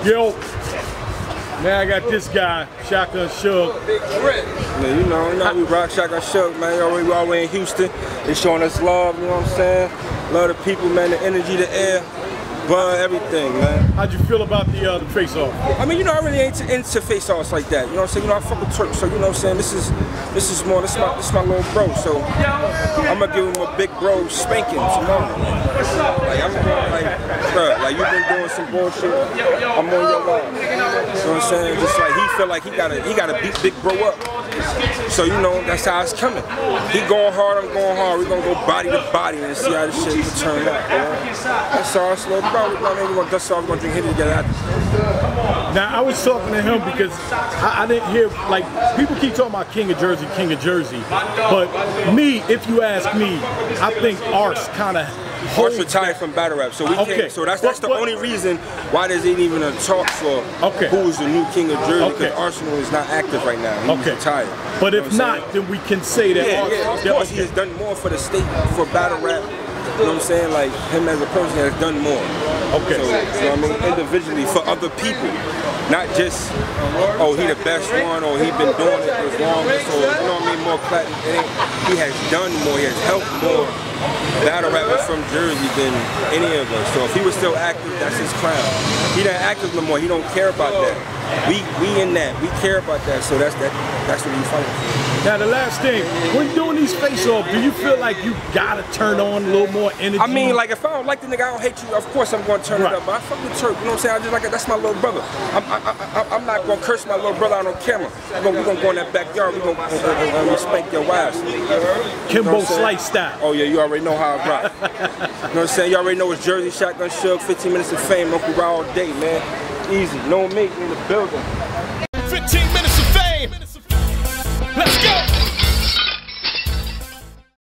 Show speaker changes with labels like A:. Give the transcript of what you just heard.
A: Yo, now I got this guy, Shotgun Suge.
B: Man, you know how we rock Shotgun Suge, man. We always in Houston. They showing us love, you know what I'm saying? Love the people, man, the energy, the air, bud, everything, man.
A: How'd you feel about the face-off?
B: I mean, you know, I really ain't into face-offs like that. You know what I'm saying? You know, I fuck with Twork, so you know what I'm saying? This is my little bro. So I'm gonna give him a big bro spanking tomorrow. Like I'm going like you've been doing some bullshit. I'm on your line. You know what I'm saying? Just like he feel like he gotta beat big bro up. So you know that's how it's coming. He going hard, I'm going hard. We're gonna go body to body and see how this shit can turn out. That's all it's little bro. We're gonna dust off, we're gonna drink hitty together after.
A: Now I was talking to him because I didn't hear, like, people keep talking about King of Jerzey, but me, if you ask me, I think Art's kind of
B: Art's retired from battle rap, so we can't. So that's the only reason why there's even a talk for who is the new King of Jerzey, because Arsenal is not active right now. He's retired.
A: But if not, then we can say that
B: of course he has done more for the state, for battle rap. You know what I'm saying? Like, him as a person has done more. So, you know what I mean? Individually, for other people. Not just, oh, he the best one, or he been doing it as long as, or, you know what I mean, more platinum. He has done more, he has helped more battle rappers from Jersey than any of us. So if he was still active, that's his crown. He not active no more, he don't care about that. We in that, we care about that, so that's what we fighting for.
A: Now the last thing, when doing these face-offs, do you feel like you gotta turn on a little more energy?
B: I mean, like, if I don't like the nigga, I don't hate you, of course I'm gonna turn it up, but I fuck with Twork, you know what I'm saying? I just like it, that's my little brother. I'm not gonna curse my little brother out on camera. We're gonna go in that backyard, we're gonna spank your wives.
A: Kimbo Slice style.
B: Oh yeah, you already know how I rock. You know what I'm saying? You already know it's Jerzey, Shotgun Suge, 15 minutes of fame, Uncle Raw all day, man. Easy, Nome in the building.
C: 15